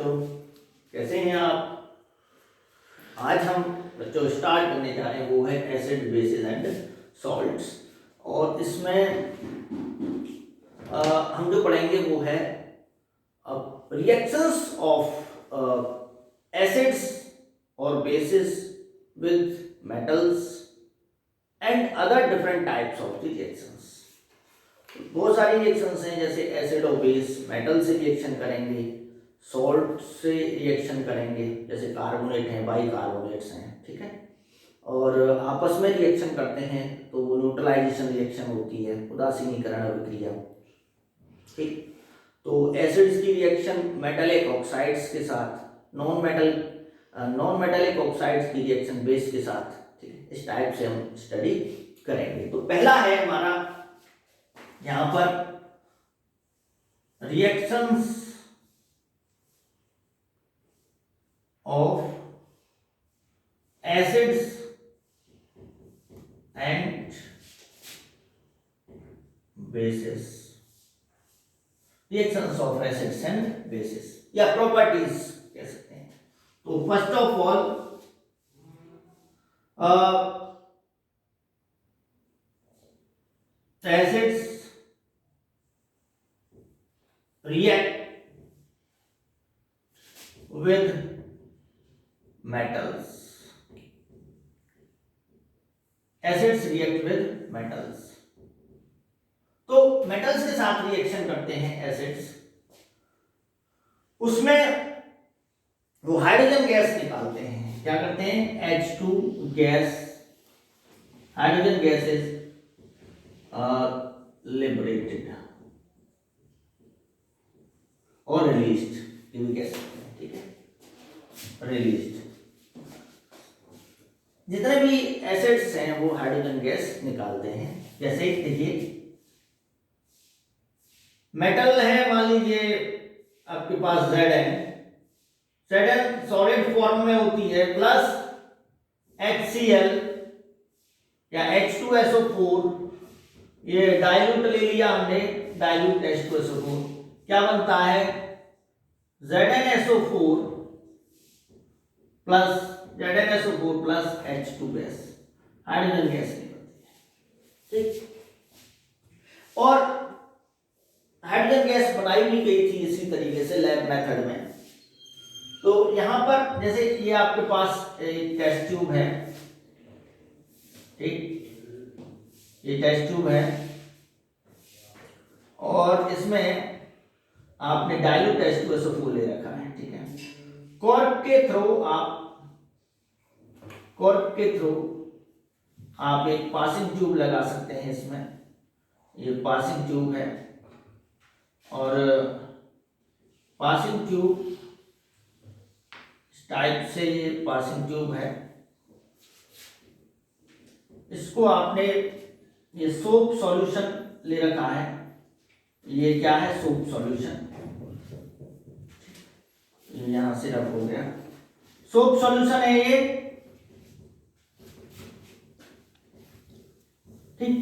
बच्चों, कैसे हैं आप? आज हम बच्चों स्टार्ट करने जा रहे हैं वो है एसिड बेसिस एंड सॉल्ट्स। और इसमें हम जो पढ़ेंगे वो है रिएक्शंस ऑफ एसिड्स और basis with metals and other different types of the reactions. बहुत सारी रिएक्शंस हैं, जैसे एसिड और बेस मेटल से रिएक्शन करेंगे, सॉल्ट से रिएक्शन करेंगे, जैसे कार्बोनेट हैं, बाइकार्बोनेट्स हैं, ठीक है, और आपस में रिएक्शन करते हैं तो वो न्यूट्रलाइजेशन रिएक्शन होती है, उदासीनीकरण अभिक्रिया। ठीक, तो एसिड्स की रिएक्शन मेटालिक ऑक्साइड्स के साथ, नॉन मेटालिक ऑक्साइड्स की रिएक्शन बेस के साथ, ठीक है, इस टाइप से हम स्टडी करेंगे। तो पहला है हमारा यहां पर reactions of acids and bases, reactions of acids and bases या प्रॉपर्टीज कह सकते हैं। तो first of all acids react with metals. Acids react with metals. तो मेटल्स के साथ रिएक्शन करते हैं एसिड्स, उसमें वो हाइड्रोजन गैस निकालते हैं। क्या करते हैं? H2 gas, hydrogen gas is liberated और रिलीज्ड, ये भी कह सकते हैं, ठीक है, रिलीज्ड। जितने भी एसिड्स हैं वो हाइड्रोजन गैस निकालते हैं। जैसे देखिए मेटल है, मान लीजिए आपके पास Zn सॉलिड फॉर्म में होती है, प्लस HCl या H2SO4, ये डाइल्यूट ले लिया हमने, डाइल्यूट H2SO4, क्या बनता है? ZnSO4 plus H2 gas, hydrogen gas निकलती है। ठीक, और हाइड्रोजन गैस बनाई भी गई थी इसी तरीके से लैब मेथड में। तो यहां पर जैसे ये आपके पास एक टेस्ट ट्यूब है, ठीक, ये टेस्ट ट्यूब है और इसमें आपने डाइल्यूट H2SO4 ले रखा है, ठीक है। कॉर्क के थ्रू आप एक पासिंग ट्यूब लगा सकते हैं इसमें, ये पासिंग ट्यूब है, और पासिंग ट्यूब इस टाइप से, ये पासिंग ट्यूब है, इसको आपने ये सोप सॉल्यूशन ले रखा है, ये क्या है? सोप सॉल्यूशन, यहां से रब हो गया, सोप सॉल्यूशन है ये, ठीक।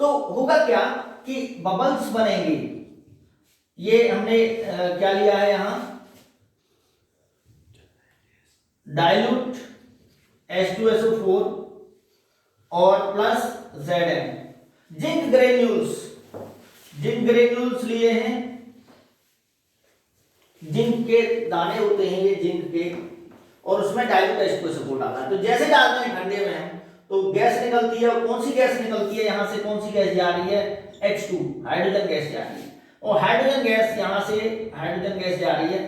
तो होगा क्या कि बबल्स बनेंगे। ये हमने क्या लिया है यहां? डाइल्यूट H2SO4 और प्लस Zn, जिंक ग्रेन्यूल्स लिए हैं, जिंक के दाने होते हैं ये, जिंक के, और उसमें डाइल्यूट H2SO4 डाला है। तो जैसे डालते हैं ठंडे में हम, तो गैस निकलती है, और कौन सी गैस निकलती है? यहां से कौन सी गैस जा रही है? H2, हाइड्रोजन गैस जा रही है, और हाइड्रोजन गैस यहां से हाइड्रोजन गैस जा रही है,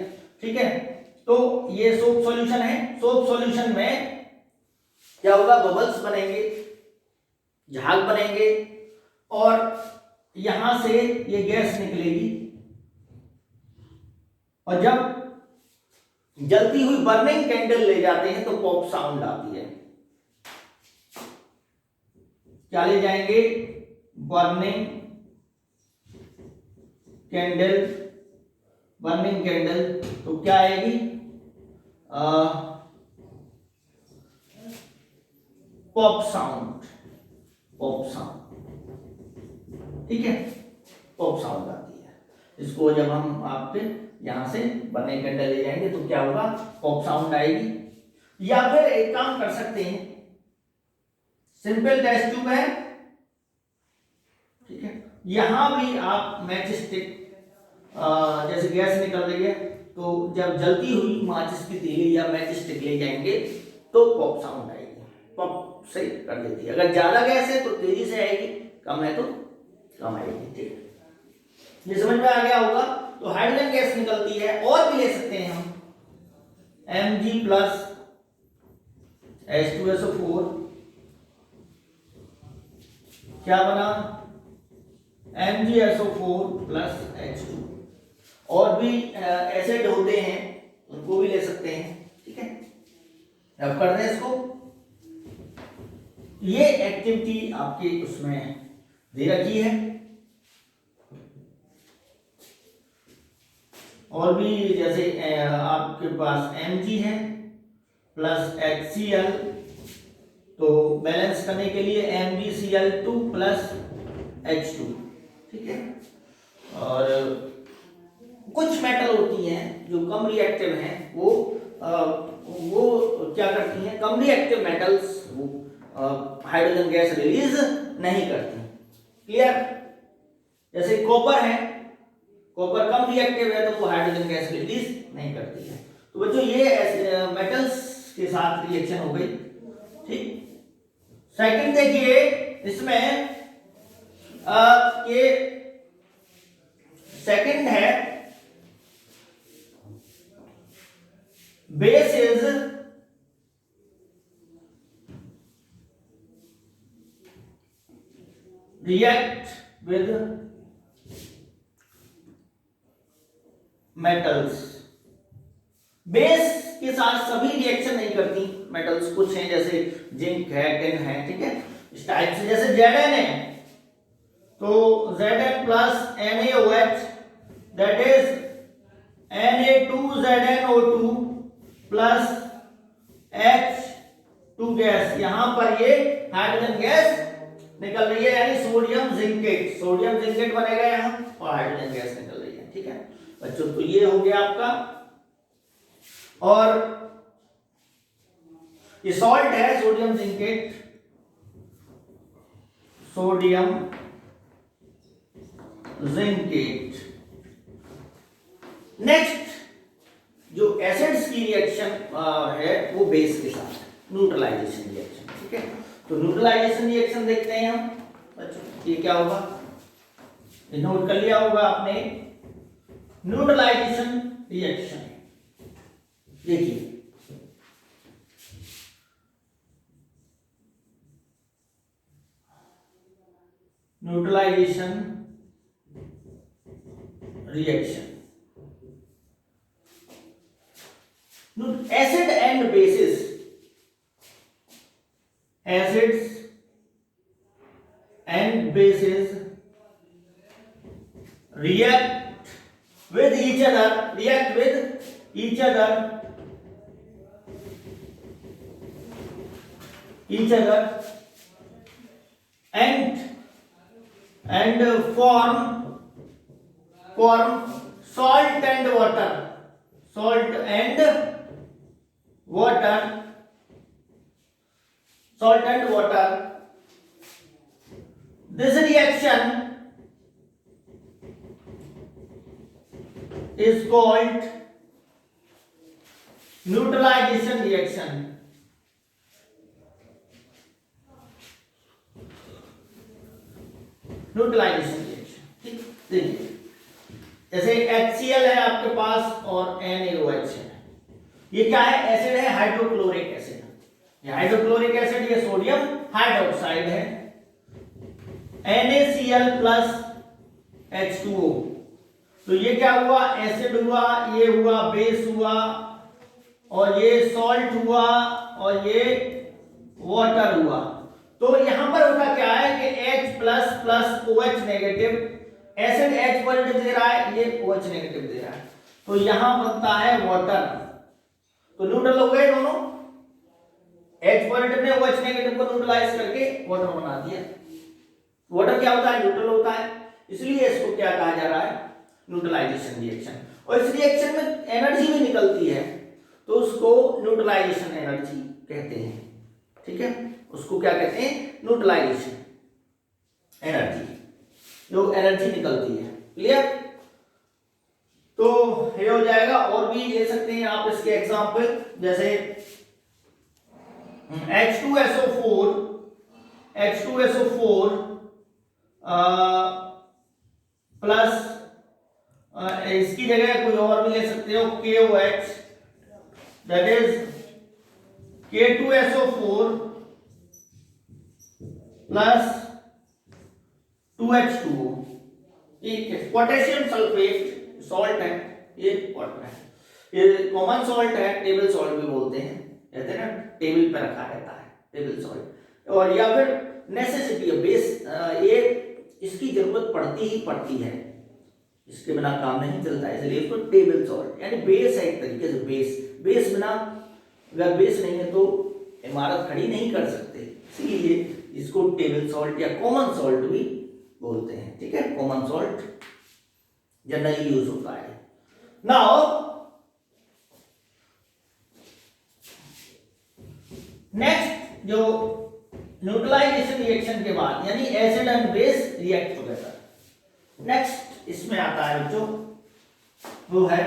ठीक है। तो ये सोप सॉल्यूशन है। सोप सॉल्यूशन में क्या होगा? बबल्स बनेंगे, झाग बनेंगे, और यहां से ये गैस निकलेगी, और जब जलती हुई बर्निंग कैंडल ले जाते हैं तो पॉप साउंड आती है। क्या ले जाएंगे? बर्निंग कैंडल, तो क्या आएगी? पॉप साउंड, ठीक है, पॉप साउंड आती है। इसको जब हम आपके यहां से बने के अंदर ले जाएंगे तो क्या होगा, पॉप साउंड आएगी। या फिर एक काम कर सकते हैं, सिंपल टेस्ट ट्यूब है, ठीक है, यहां भी आप मैच स्टिक, जैसे गैस निकल रही है तो जब जलती हुई माचिस की तीली या मैच स्टिक ले जाएंगे तो पॉप साउंड आएगी, पॉप से कर देती है। अगर ज्यादा गैस है तो तेजी से आएगी, कम है तो कम आएगी, ठीक है, ये समझ में आ गया होगा। तो हाइड्रोजन गैस निकलती है, और भी ले सकते हैं हम, Mg प्लस H2SO4, क्या बना, MgSO4 प्लस H2। और भी एसिड होते हैं, उनको भी ले सकते हैं, ठीक है। अब कर दें इसको, ये एक्टिविटी आपकी उसमें दे रखी है। और भी जैसे आपके पास Mg है प्लस HCl, तो बैलेंस करने के लिए MgCl2 प्लस H2, ठीक है। और कुछ मेटल होती हैं जो कम रिएक्टिव हैं, वो क्या करती हैं, कम रिएक्टिव मेटल्स वो हाइड्रोजन गैस रिलीज नहीं करती, क्लियर। जैसे कॉपर है, कॉपर कम रिएक्टिव है तो वो हाइड्रोजन गैस रिलीज नहीं करती है। तो बच्चों ये मेटल्स के साथ रिएक्शन हो गई, ठीक। सेकंड देखिए इसमें ये सेकंड है bases react with metals। Base के साथ सभी रिएक्शन नहीं करती मेटल्स, कुछ हैं जैसे जिंक है, टिन है, ठीक है, इस टाइप से। जैसे Zn है तो Zn plus NaOH that is Na2ZnO2 plus H2 gas, यहां पर ये हाइड्रोजन गैस निकल रही है, यानी सोडियम जिंकेट, सोडियम जिंकेट बनेगा यहां और हाइड्रोजन गैस निकल रही है, ठीक है बच्चों। तो ये हो गया आपका। और ये सॉल्ट है sodium zincate, sodium zincate. Next जो एसिड्स की रिएक्शन है वो बेस के साथ, न्यूट्रलाइजेशन रिएक्शन, ठीक है। तो न्यूट्रलाइजेशन रिएक्शन देखते हैं हम बच्चों, ये क्या होगा, ये नोट कर लिया होगा आपने। न्यूट्रलाइजेशन रिएक्शन देखिए, neutralization reaction, acid and bases, acids and bases react with each other, react with each other, and form salt and water, salt and water. This reaction is called neutralization reaction. Neutralization reaction, ठीक। देखिए जैसे HCl है आपके पास और NaOH है, ये क्या है, एसिड है, हाइड्रोक्लोरिक एसिड। ये हाइड्रोक्लोरिक एसिड, ये सोडियम हाइड्रोक्साइड है, NaCl प्लस H2O। तो ये क्या हुआ, एसिड हुआ, ये हुआ बेस हुआ, और ये सॉल्ट हुआ, और ये वाटर हुआ। तो यहां पर होता क्या है कि H plus plus OH negative, acid H positive दे रहा है, ये OH नेगेटिव दे रहा है, तो यहां बनता है वाटर। तो न्यूट्रल हो गए दोनों, H पॉजिटिव ने OH नेगेटिव को न्यूट्रलाइज करके वाटर बना दिया। वाटर क्या होता है, न्यूट्रल होता है, इसलिए इसको क्या कहा जा रहा है, न्यूट्रलाइजेशन रिएक्शन। और इस रिएक्शन में एनर्जी भी निकलती है, तो उसको न्यूट्रलाइजेशन एनर्जी कहते हैं। ठीक है, उसको क्या कहते हैं? न्यूट्रलाइजेशन एनर्जी, जो एनर्जी निकलती है। क्लियर? तो ये हो जाएगा। और भी ले सकते हैं आप इसके एग्जांपल, जैसे H2SO4 प्लस इसकी जगह कोई और भी ले सकते हो, KOH, that is K2SO4 plus 2H2O। ठीक है, पोटेशियम सल्फेट सॉल्ट है, ये वाटर है, ये कॉमन सॉल्ट है, टेबल सॉल्ट भी बोलते हैं, कहते हैं ना टेबल पे रखा रहता है टेबल सॉल्ट। और या फिर नेसेसिटी है, बेस, ये इसकी जरूरत पड़ती ही पड़ती है, इसके बिना काम नहीं चलता है, इसलिए इसको टेबल सॉल्ट यानी बेस है, एक तरीके से बेस बिना, अगर बेस नहीं है तो इमारत खड़ी नहीं कर सकते, इसीलिए इसको टेबल सॉल्ट या कॉमन सॉल्ट भी बोलते हैं। ठीक है, कॉमन सॉल्ट जनरली यूज होता है। नाउ नेक्स्ट, जो न्यूट्रलाइजेशन रिएक्शन के बाद यानी acid and base react together, next इसमें आता है बच्चों, वो है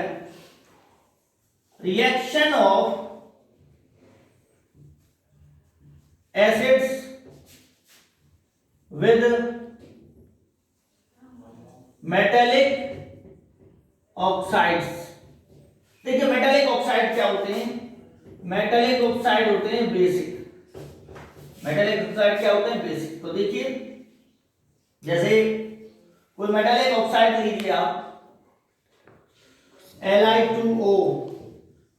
reaction of acids with metallic oxides. देखिए मेटेलिक ऑक्साइड क्या होते हैं? मेटेलिक ऑक्साइड होते हैं बेसिक, मेटेलिक ऑक्साइड क्या होते हैं? बेसिक। तो देखिए जैसे कोई मेटेलिक ऑक्साइड लीजिए आप, Li2O,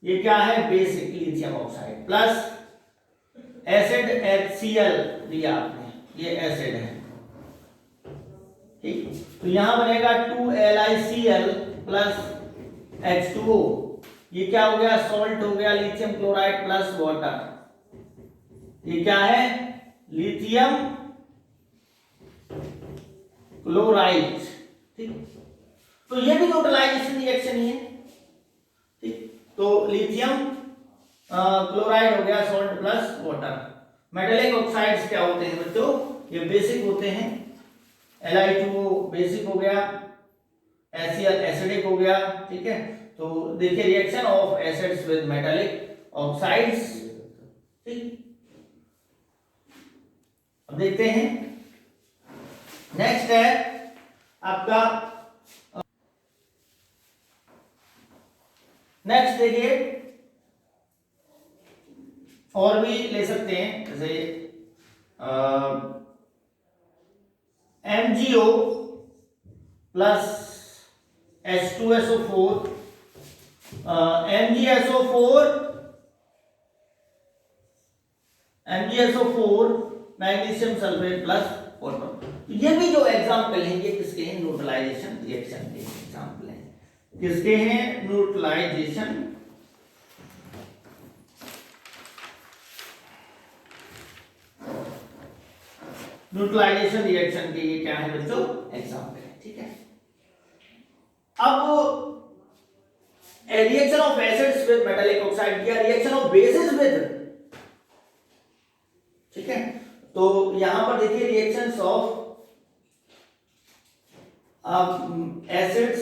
ये क्या है? Basic lithium oxide, plus acid HCl लिया आपने, ये एसिड है। ठीक, तो यहां बनेगा 2LiCl प्लस H2O, ये क्या हो गया? सॉल्ट हो गया, लिथियम क्लोराइड प्लस वाटर, ये क्या है? Lithium chloride. ठीक, तो ये भी न्यूट्रलाइजेशन रिएक्शन ही है। ठीक, तो लिथियम क्लोराइड हो गया, salt plus water. Metallic oxides क्या होते हैं बच्चों? ये बेसिक होते हैं, Li2O बेसिक हो गया, HCl एसिडिक हो गया। ठीक है, तो देखिए reaction of acids with metallic oxides. ठीक, अब देखते हैं नेक्स्ट है आपका, नेक्स्ट देखिए और भी ले सकते हैं, जैसे MgO plus H2SO4, MgSO4 magnesium sulphate plus water. ये भी जो एग्जाम्पल हैं ये किसके हैं? न्यूट्रलाइजेशन रिएक्शन के एग्जाम्पल हैं। किसके हैं? न्यूट्रलाइजेशन रिएक्शन के ये क्या है बच्चों? एग्जाम्पल है। ठीक है, अब reaction of acids with metallic oxide या रिएक्शन ऑफ बेसिस विद। ठीक है, तो यहां पर देखिए reactions of acids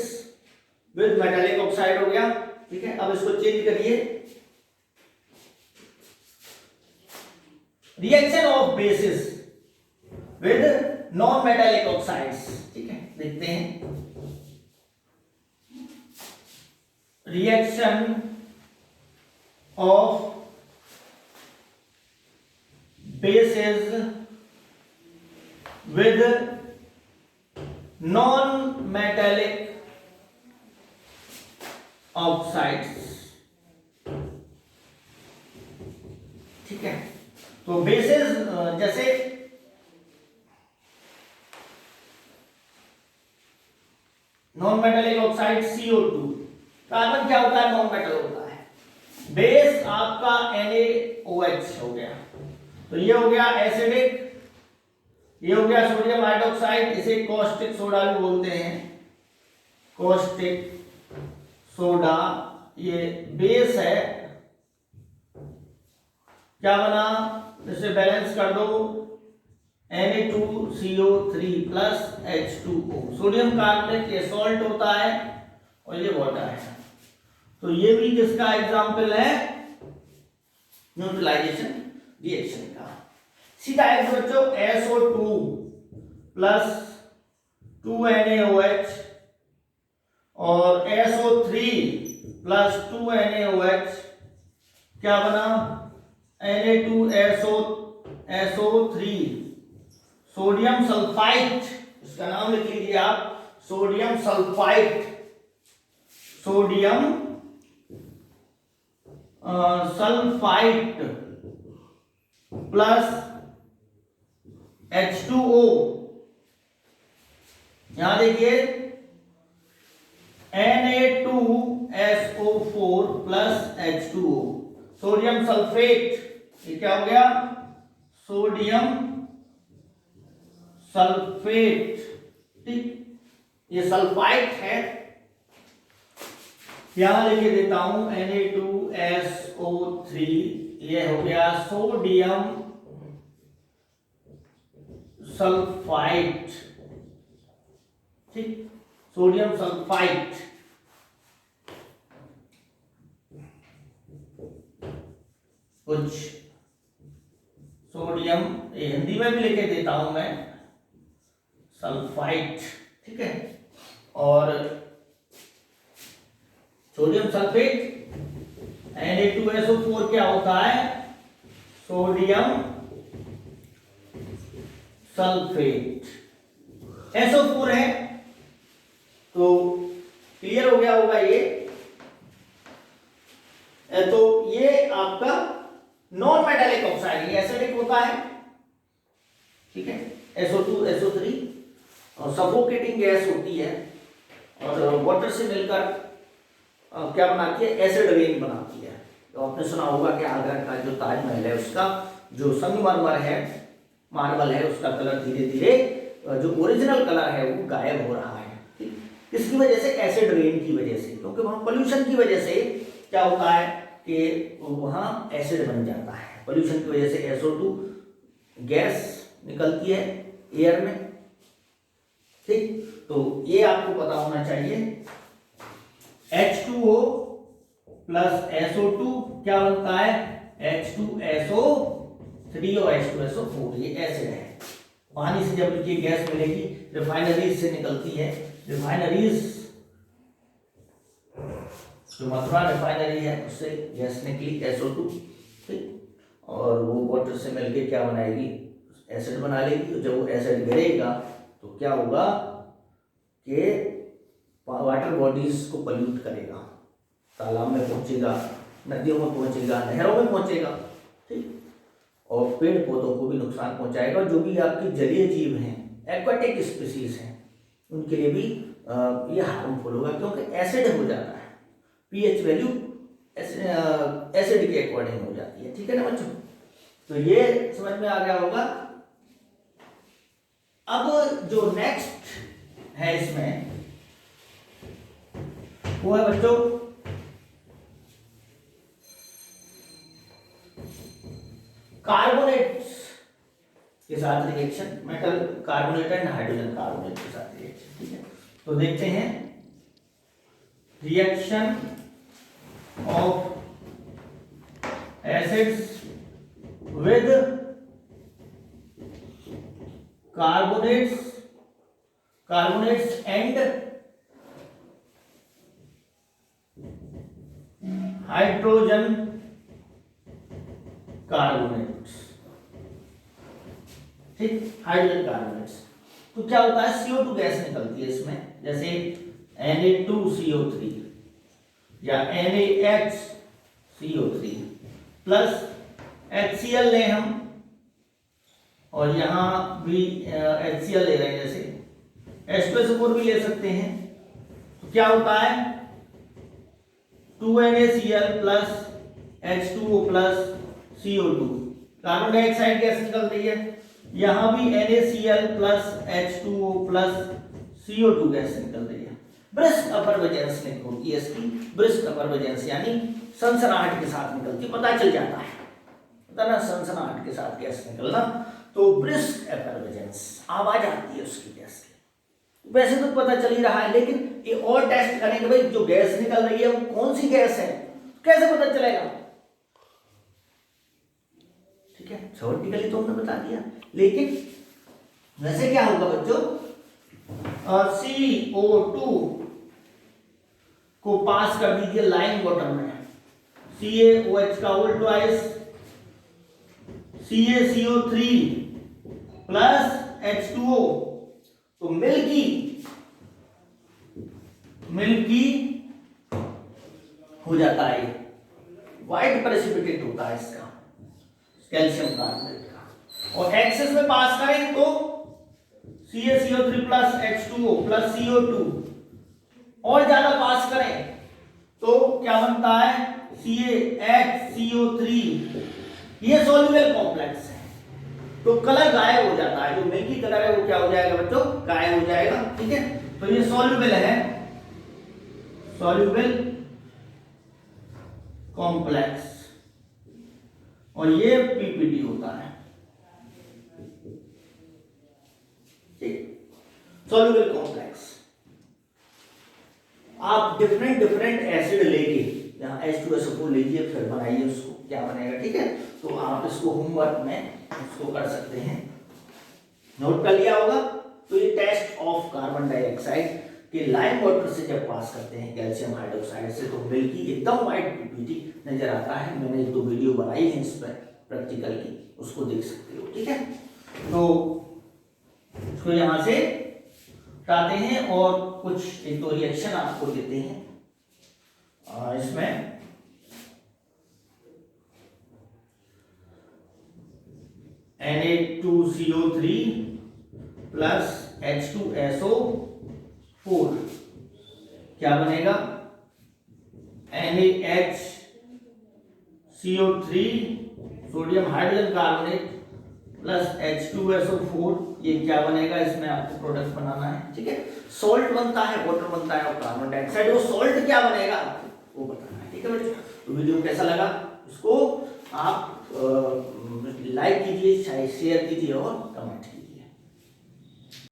with metallic oxide हो गया। ठीक है, अब इसको चेंज करिए, reaction of basis with non metallic oxides. ठीक है, देखते हैं reaction of bases with non-metallic oxides। ठीक है, तो बेसिस जैसे non metallic oxide CO2, carbon क्या होता है? नॉन मेटल होता है। बेस आपका NaOH हो गया, तो ये हो गया एसिडिक, ये हो गया सोडियम हाइड्रोक्साइड, इसे कॉस्टिक सोडा भी बोलते हैं, कॉस्टिक सोडा, ये बेस है, क्या बना, इसे बैलेंस कर दो, Na2CO3 plus H2O, sodium carbonate ये सॉल्ट होता है और ये वाटर है। तो ये भी किसका एग्जाम्पल है, न्यूट्रलाइजेशन रिएक्शन का। सीधा एक बच्चों SO2 प्लस 2NaOH और SO3 प्लस 2NaOH क्या बना, Na2SO3 सोडियम सल्फाइड, इसका नाम लिख लीजिए आप, sodium sulphide, sodium sulphide plus H2O, यहां देखिए Na2SO4 plus H2O, sodium sulphate, ये क्या हो गया, सोडियम सल्फेट, ठीक, ये सल्फाइड है, यहां लिख देता हूं Na2SO3, ये हो गया सोडियम सल्फाइड, ठीक, सोडियम सल्फाइड। कुछ सोडियम, ये हिंदी में भी लिखे देता हूं मैं, सल्फाइड, ठीक है, और सोडियम सल्फेट, Na2SO4 क्या होता है, सोडियम सल्फेट, SO4 है, तो क्लियर हो गया होगा ये। तो ये आपका नॉन मेटालिक ऑक्साइड, ये एसिडिक होता है, ठीक है, SO2 SO3 और सफोकेटिंग गैस होती है और वाटर से मिलकर क्या बनाती है, एसिड रेन बनाती है। तो आपने सुना होगा कि आगरा का जो ताजमहल है उसका जो संगमरमर है, मार्बल है, उसका कलर धीरे धीरे जो ओरिजिनल कलर है वो गायब हो रहा है, ठीक, किसकी वजह से, एसिड रेन की वजह से, क्योंकि वहां पोल्यूशन की वजह से क्या होता है कि वहां एसिड बन जाता है, पोल्यूशन की वजह से SO2 गैस निकलती है एयर में, ठीक, तो ये आपको पता होना चाहिए। H2O प्लस SO2 क्या बनता है, H2SO3 और H2SO4, ये एसिड है। पानी से जब ये गैस मिलेगी, रिफाइनरीज से निकलती है, रिफाइनरीज जो मथुरा रिफाइनरी है उससे गैस निकली SO2, ठीक, और वो वाटर से मिलके क्या बनाएगी, एसिड बना लेगी। तो जब वो एसिड गिरेगा तो क्या होगा कि वाटर बॉडीज को पल्यूट करेगा, तालाब में पहुंचेगा, नदियों में पहुंचेगा, नहरों में पहुंचेगा, ठीक, और पेड़ पौधों को भी नुकसान पहुंचाएगा। जो भी आपके जलीय जीव हैं, एक्वाटिक स्पीसीज हैं, उनके लिए भी ये हार्मफुल होगा, क्योंकि एसिड हो जाता है, पीएच वैल्यू एसिड के अकॉर्डिंग हो जाती है, ठीक है ना बच्चों। तो ये समझ में आ गया होगा। अब जो नेक्स्ट है इसमें वो है बच्चों कार्बोनेट्स के साथ reaction, metal carbonate and hydrogen carbonate के साथ रिएक्शन, ठीक है। तो देखते हैं reaction of acids with carbonates and hydrogen carbonates, ठीक, हाइड्रोजन कार्बोनेट्स। तो क्या होता है, CO2 गैस निकलती है इसमें, जैसे Na2CO3 या NaHCO3 प्लस HCl लें हम, और यहां भी HCl ले रहे हैं, जैसे H2SO4 भी ले सकते हैं। तो क्या होता है, 2NaCl plus H2O plus CO2, carbon dioxide gas निकल रही है, यहां भी NaCl plus H2O plus CO2 gas निकल रही है। ब्रिस्क एफर्वेजेंस होती है इसकी, ब्रिस्क एफर्वेजेंस यानी सनसनाहट के साथ निकलती, पता चल जाता है, पता ना सनसनाहट के साथ गैस निकलना, तो ब्रिस्क एफर्वेजेंस आवाज आती है उसकी गैस की। वैसे तो पता चल ही रहा है, लेकिन ये और टेस्ट करेंगे भाई जो गैस निकल रही है वो कौन सी गैस है, कैसे पता चलेगा? ठीक है, थ्योरेटिकली तो हमने बता दिया, लेकिन वैसे क्या होगा बच्चों, CO2 को पास कर दीजिए लाइम वाटर में, CaOH का उल्टा ट्वाइस CaCO3 प्लस H2O, तो मिल्की हो जाता है, व्हाइट प्रेसिपिटेट होता है इसका कैल्शियम कार्बोनेट का। और एक्सेस में पास करें तो CaCO3 plus H2O plus CO2, और ज्यादा पास करें तो क्या बनता है CaHCO3, ये सोल्यूबल कॉम्प्लेक्स है, तो कलर गायब हो जाता है, जो मिल्की कलर है वो क्या हो जाएगा बच्चों, गायब हो जाएगा। ठीक है, तो ये सोल्यूबल है, सोल्यूबल कॉम्प्लेक्स, और ये PPT होता है, सोल्यूबल कॉम्प्लेक्स। आप डिफरेंट एसिड लेके यहाँ H2SO4 लीजिए, फिर बनाइए उसको, क्या बनेगा। ठीक है, तो आप इसको होमवर्क में इसको कर सकते हैं, नोट कर लिया होगा। तो ये टेस्ट ऑफ कार्बन डाइऑक्साइड के लाइम वाटर से जब पास करते हैं कैल्शियम हाइड्रोक्साइड से, तो मिल्की एकदम व्हाइट PPT नजर आता है। मैंने 2 वीडियो बनाई है इस पर प्रैक्टिकल की, उसको देख सकते हो। ठीक है, तो इसको यहाँ से हटाते हैं और कुछ एक दो रिएक्शन आपको देते हैं। इसमें Na2CO3 प्लस H2SO4 क्या बनेगा, NaHCO3 sodium hydrogen carbonate plus H2SO4, ये क्या बनेगा, इसमें आपको प्रोडक्ट बनाना है। ठीक है, सॉल्ट बनता है, वाटर बनता है, और कार्बन डाइऑक्साइड, वो सॉल्ट क्या बनेगा वो बताना है। ठीक है बच्चों, तो वीडियो कैसा लगा इसको आप लाइक कीजिए, शेयर कीजिए और कमेंट कीजिए।